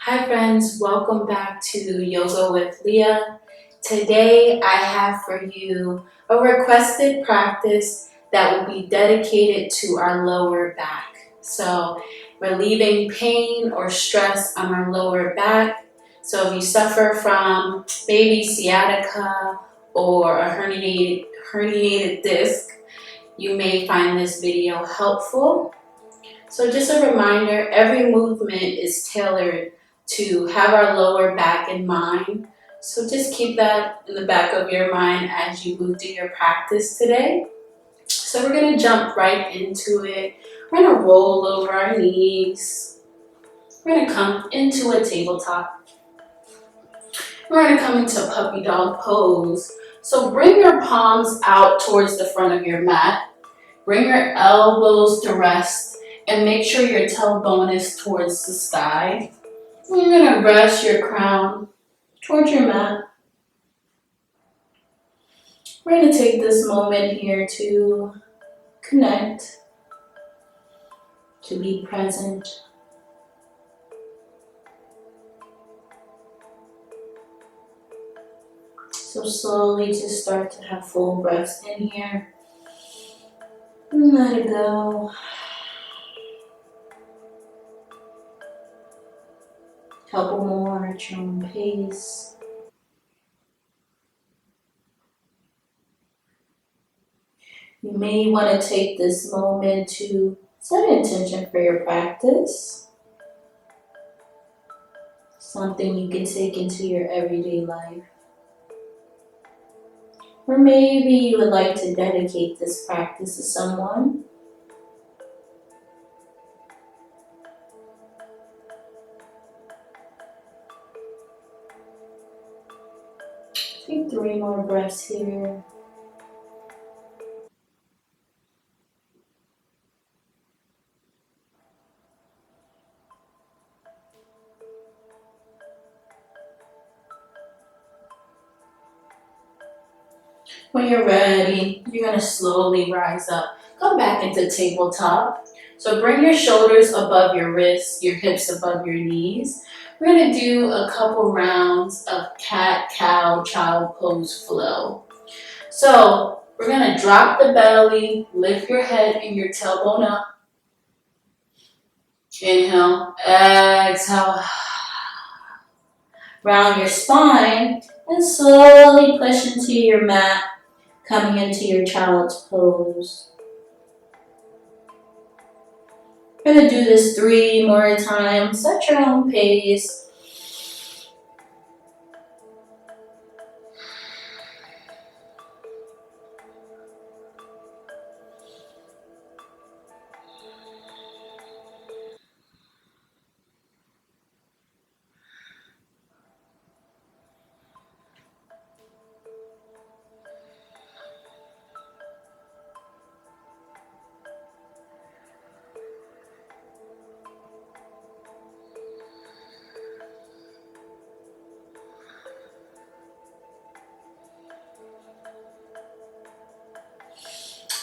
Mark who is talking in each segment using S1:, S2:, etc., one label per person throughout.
S1: Hi friends, welcome back to Yoga with Lyia. Today I have for you a requested practice that will be dedicated to our lower back. So relieving pain or stress on our lower back. So if you suffer from maybe sciatica or a herniated disc, you may find this video helpful. So just a reminder, every movement is tailored to have our lower back in mind. So just keep that in the back of your mind as you move through your practice today. So we're going to jump right into it. We're going to roll over our knees. We're going to come into a tabletop. We're going to come into puppy dog pose. So bring your palms out towards the front of your mat. Bring your elbows to rest and make sure your tailbone is towards the sky. And you're going to rest your crown towards your mat. We're going to take this moment here to connect, to be present. So slowly just start to have full breaths in here. And let it go. Couple more at your own pace. You may want to take this moment to set an intention for your practice. Something you can take into your everyday life. Or maybe you would like to dedicate this practice to someone. Take 3 more breaths here. When you're ready, you're going to slowly rise up. Come back into tabletop. So bring your shoulders above your wrists, your hips above your knees. We're going to do a couple rounds of cat, cow, child pose flow. So we're going to drop the belly, lift your head and your tailbone up. Inhale, exhale. Round your spine and slowly push into your mat, coming into your child's pose. We're going to do this 3 more times at your own pace.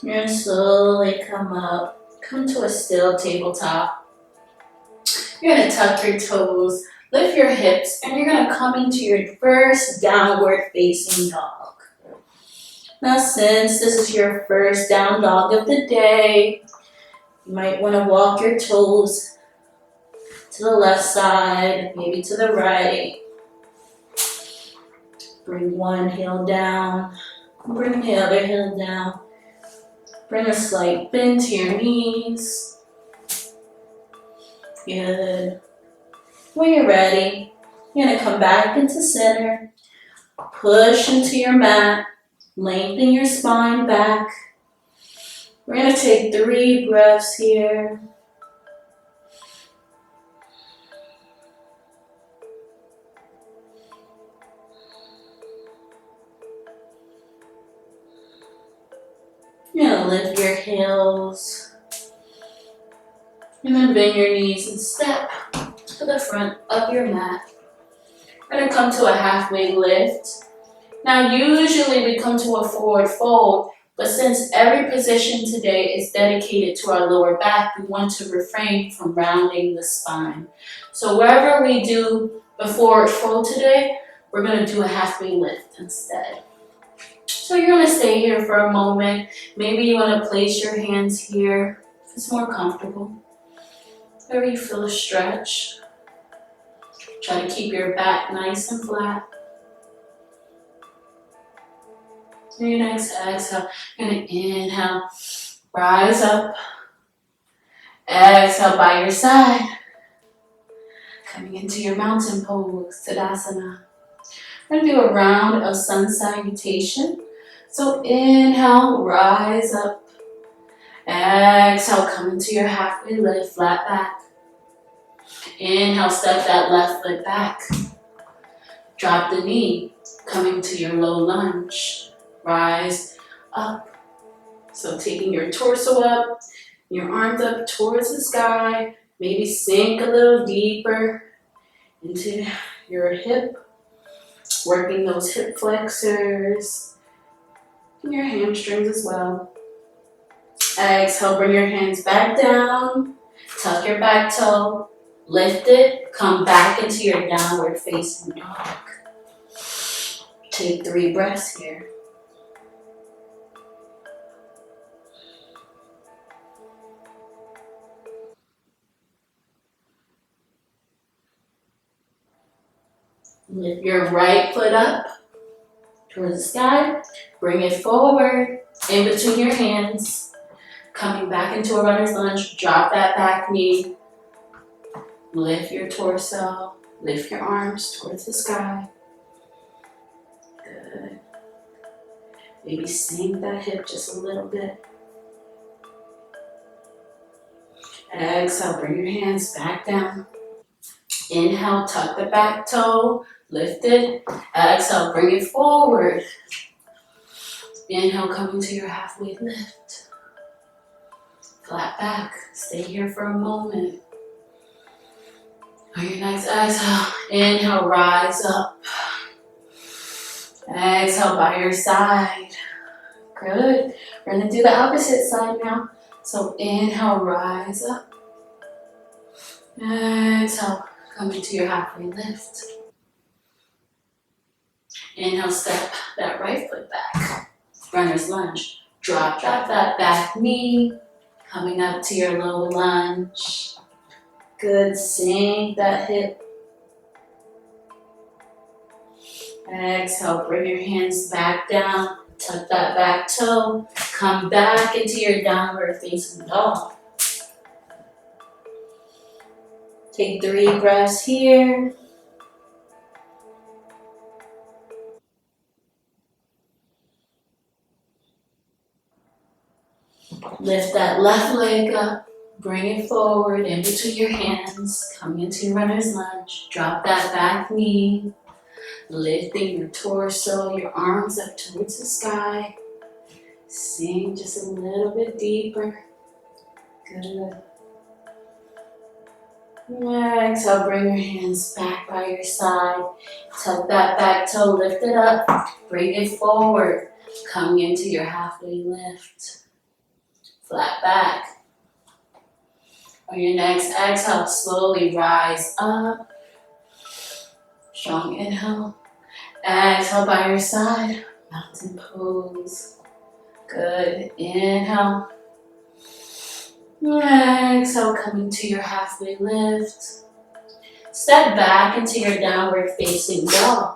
S1: You're going to slowly come up, come to a still tabletop. You're going to tuck your toes, lift your hips, and you're going to come into your first downward facing dog. Now since this is your first down dog of the day, you might want to walk your toes to the left side, maybe to the right. Bring one heel down, bring the other heel down. Bring a slight bend to your knees. Good. When you're ready, you're going to come back into center. Push into your mat. Lengthen your spine back. We're going to take 3 breaths here. You're going to lift your heels. And then bend your knees and step to the front of your mat. We're going to come to a halfway lift. Now usually we come to a forward fold, But since every position today is dedicated to our lower back, we want to refrain from rounding the spine. So wherever we do the forward fold today, we're going to do a halfway lift instead. So you're going to stay here for a moment. Maybe you want to place your hands here if it's more comfortable. Wherever you feel a stretch. Try to keep your back nice and flat. And your next exhale, you're going to inhale, rise up. Exhale by your side. Coming into your mountain pose, Tadasana. We're going to do a round of sun salutation. So inhale, rise up. Exhale, come into your halfway lift, flat back. Inhale, step that left foot back. Drop the knee, coming to your low lunge. Rise up. So taking your torso up, your arms up towards the sky. Maybe sink a little deeper into your hip. Working those hip flexors and your hamstrings as well. Exhale, bring your hands back down. Tuck your back toe. Lift it. Come back into your downward facing dog. Take 3 breaths here. Lift your right foot up towards the sky. Bring it forward in between your hands. Coming back into a runner's lunge. Drop that back knee. Lift your torso. Lift your arms towards the sky. Good. Maybe sink that hip just a little bit. Exhale, bring your hands back down. Inhale, tuck the back toe. Lift it. Exhale, bring it forward. Inhale, come into your halfway lift. Flat back. Stay here for a moment. On your next exhale, inhale, rise up. Exhale by your side. Good. We're going to do the opposite side now. So inhale, rise up. Exhale, come into your halfway lift. Inhale, step that right foot back. Runner's lunge. Drop that back knee. Coming up to your low lunge. Good. Sink that hip. Exhale, bring your hands back down. Tuck that back toe. Come back into your downward facing dog. Take 3 breaths here. Lift that left leg up. Bring it forward in between your hands. Coming into your runner's lunge. Drop that back knee. Lifting your torso, your arms up towards the sky. Sink just a little bit deeper. Good. Exhale, bring your hands back by your side. Tuck that back toe, lift it up. Bring it forward. Coming into your halfway lift. Flat back. On your next exhale, slowly rise up. Strong inhale. Exhale by your side. Mountain pose. Good. Inhale. Exhale, coming to your halfway lift. Step back into your downward facing dog.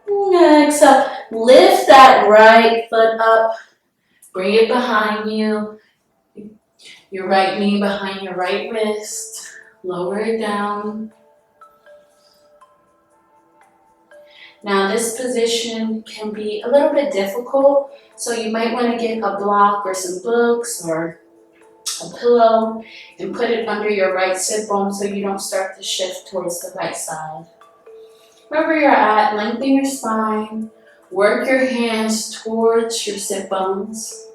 S1: Exhale, lift that right foot up. Bring it behind you. Your right knee behind your right wrist. Lower it down. Now this position can be a little bit difficult, so you might want to get a block or some books or a pillow and put it under your right sit bone so you don't start to shift towards the right side. Wherever you're at, lengthen your spine, work your hands towards your sit bones.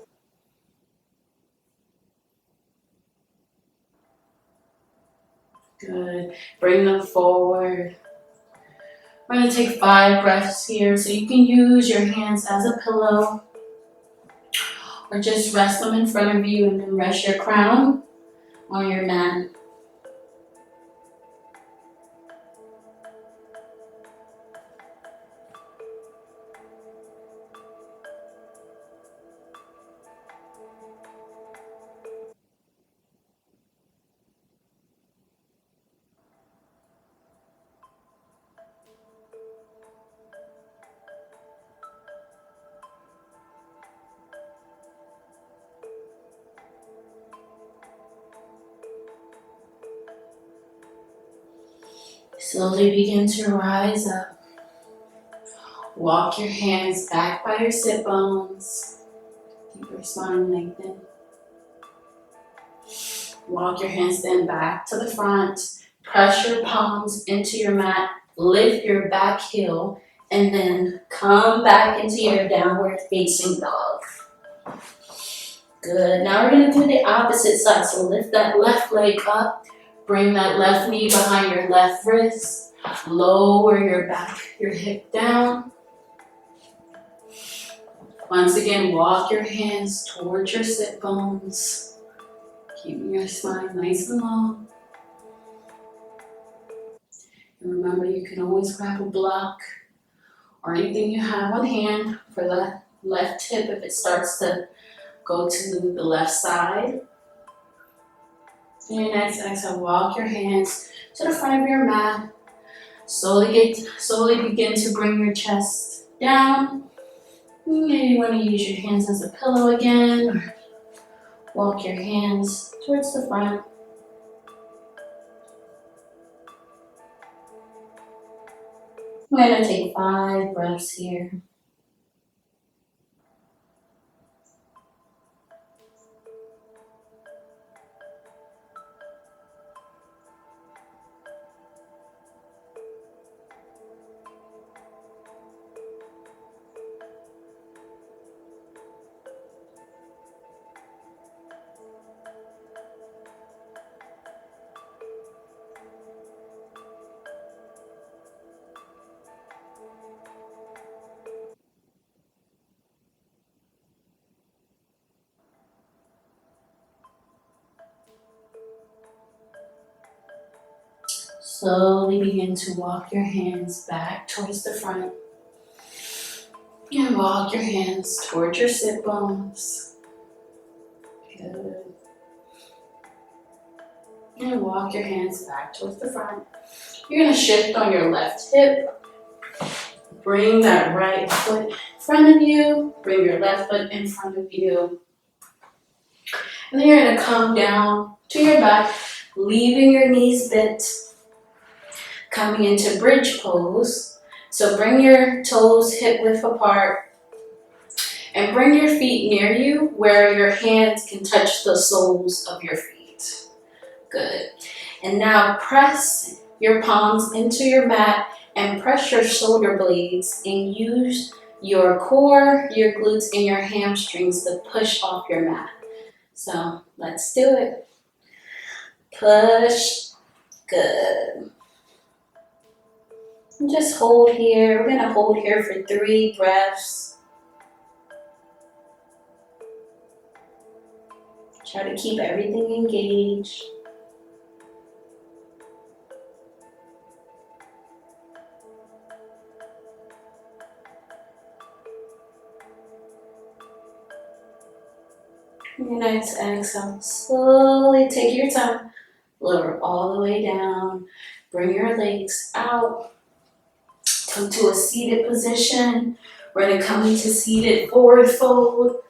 S1: Good. Bring them forward. We're going to take 5 breaths here, so you can use your hands as a pillow or just rest them in front of you and then rest your crown on your mat. Slowly begin to rise up. Walk your hands back by your sit bones. Keep your spine lengthened. Walk your hands then back to the front. Press your palms into your mat. Lift your back heel. And then come back into your downward facing dog. Good. Now we're going to do the opposite side. So lift that left leg up. Bring that left knee behind your left wrist. Lower your hip down. Once again, walk your hands towards your sit bones. Keeping your spine nice and long. And remember, you can always grab a block or anything you have on hand for the left hip if it starts to go to the left side. And your next exhale, walk your hands to the front of your mat. Slowly begin to bring your chest down. Maybe you want to use your hands as a pillow again, or walk your hands towards the front. I'm going to take 5 breaths here. Slowly begin to walk your hands back towards the front. And walk your hands towards your sit bones. Good. And walk your hands back towards the front. You're going to shift on your left hip. Bring that right foot in front of you. Bring your left foot in front of you. And then you're going to come down to your back, leaving your knees bent. Coming into bridge pose. So bring your toes hip width apart. And bring your feet near you where your hands can touch the soles of your feet. Good. And now press your palms into your mat and press your shoulder blades and use your core, your glutes, and your hamstrings to push off your mat. So let's do it. Push. Good. And just hold here. We're going to hold here for 3 breaths. Try to keep everything engaged. Your next exhale, slowly take your time, lower all the way down. Bring your legs out. Come to a seated position. We're going to come into seated forward fold.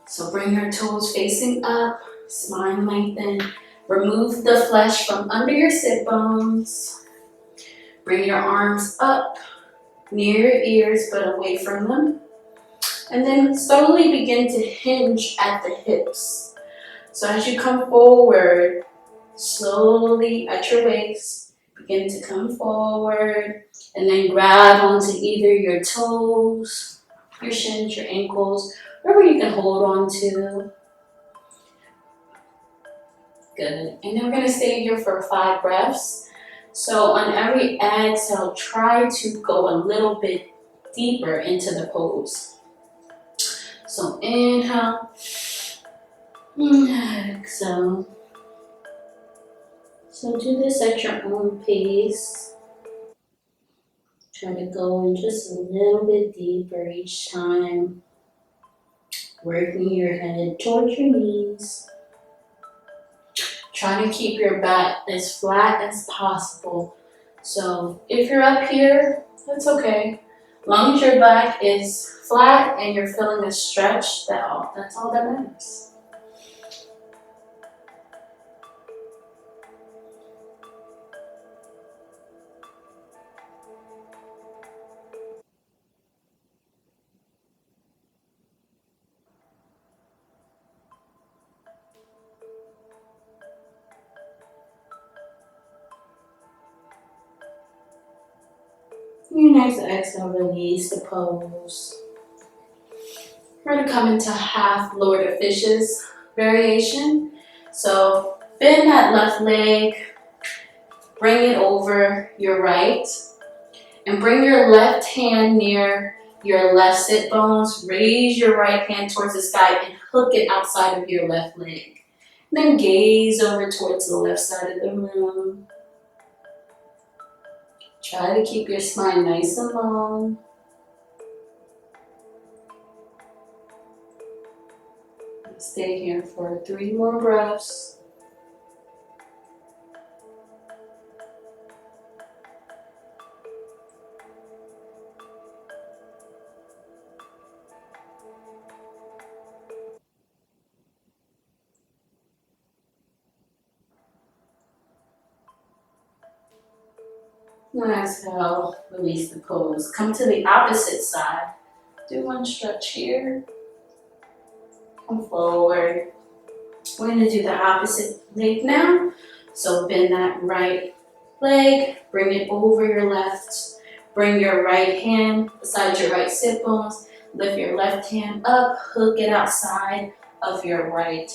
S1: So bring your toes facing up, spine lengthen. Remove the flesh from under your sit bones. Bring your arms up near your ears but away from them. And then slowly begin to hinge at the hips. So as you come forward, slowly at your waist, begin to come forward. And then grab onto either your toes, your shins, your ankles, wherever you can hold on to. Good. And then we're going to stay here for 5 breaths. So on every exhale, try to go a little bit deeper into the pose. So inhale, exhale. So do this at your own pace. Try to go in just a little bit deeper each time. Working your head towards your knees. Try to keep your back as flat as possible. So if you're up here, that's okay. As long as your back is flat and you're feeling a stretch, that's all that matters. Your next exhale, release the pose. We're going to come into half Lord of Fishes variation. So bend that left leg, bring it over your right, and bring your left hand near your left sit bones. Raise your right hand towards the sky and hook it outside of your left leg. And then gaze over towards the left side of the room. Try to keep your spine nice and long. Stay here for 3 more breaths. And exhale, release the pose. Come to the opposite side. Do one stretch here. Come forward. We're going to do the opposite leg now. So bend that right leg, bring it over your left. Bring your right hand beside your right sit bones. Lift your left hand up, hook it outside of your right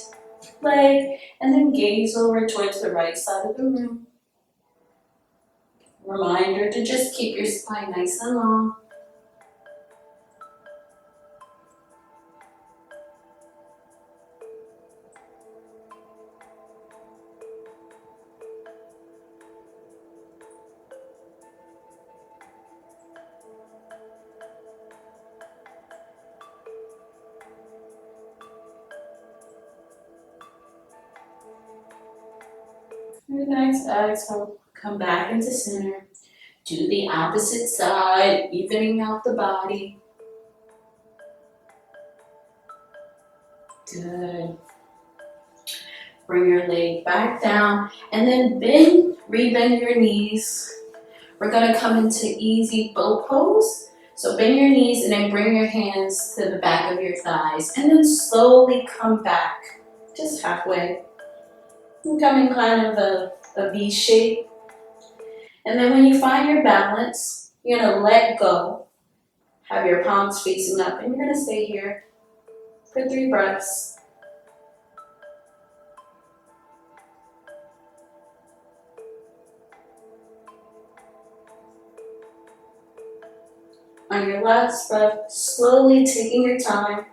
S1: leg, and then gaze over towards the right side of the room. Reminder to just keep your spine nice and long. Your next exhale, come back into center. Do the opposite side, evening out the body. Good. Bring your leg back down and then rebend your knees. We're gonna come into easy boat pose. So bend your knees and then bring your hands to the back of your thighs and then slowly come back, just halfway. And come in kind of a V shape. And then when you find your balance, you're gonna let go. Have your palms facing up and you're gonna stay here for 3 breaths. On your last breath, slowly taking your time,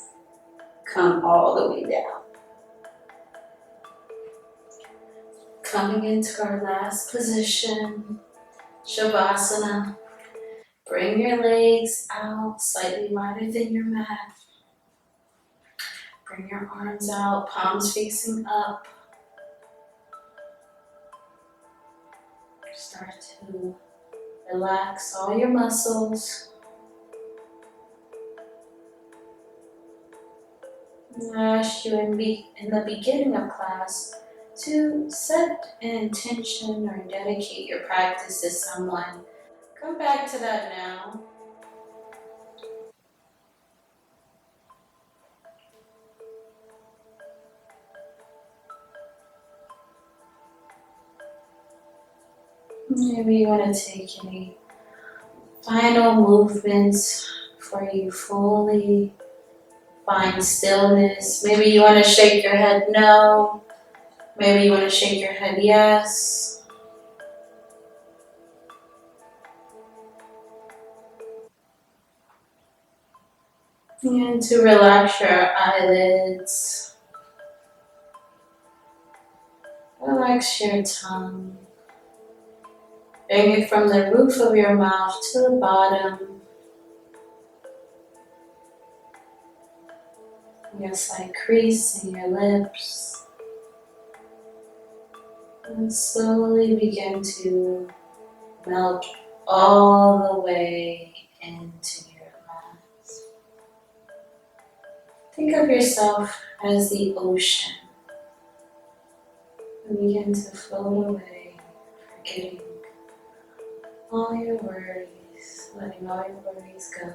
S1: come all the way down. Coming into our last position, Shavasana. Bring your legs out slightly wider than your mat. Bring your arms out, palms facing up. Start to relax all your muscles. I asked you in the beginning of class to set an intention or dedicate your practice to someone. Come back to that now. Maybe you want to take any final movements before you fully find stillness. Maybe you want to shake your head no. Maybe you want to shake your head yes. Begin to relax your eyelids. Relax your tongue. Bring it from the roof of your mouth to the bottom. Your slight crease in your lips. And slowly begin to melt all the way into your mat. Think of yourself as the ocean. And begin to float away, forgetting all your worries, letting all your worries go.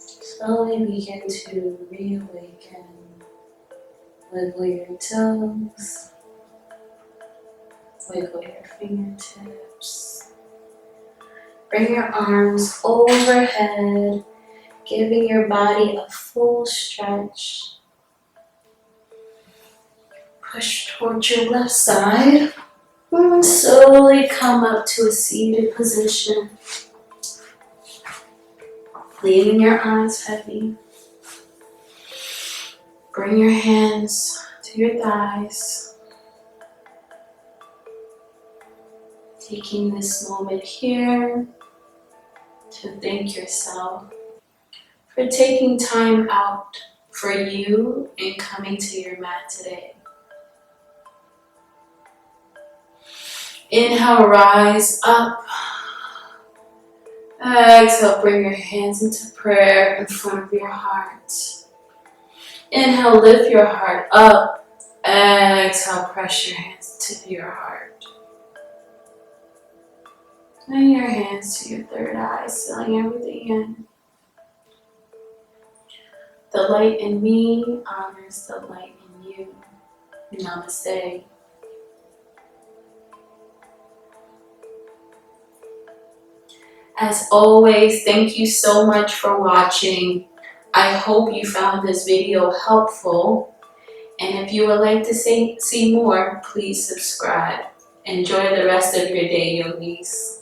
S1: Slowly begin to reawaken. Wiggle your toes, wiggle your fingertips. Bring your arms overhead, giving your body a full stretch. Push towards your left side. And slowly come up to a seated position, leaving your eyes heavy. Bring your hands to your thighs. Taking this moment here to thank yourself for taking time out for you and coming to your mat today. Inhale, rise up. Exhale, bring your hands into prayer in front of your heart. Inhale, lift your heart up. Exhale, press your hands to your heart. And your hands to your third eye, sealing everything in. The light in me honors the light in you. Namaste. As always, thank you so much for watching. I hope you found this video helpful. And if you would like to see more, please subscribe. Enjoy the rest of your day, yogis.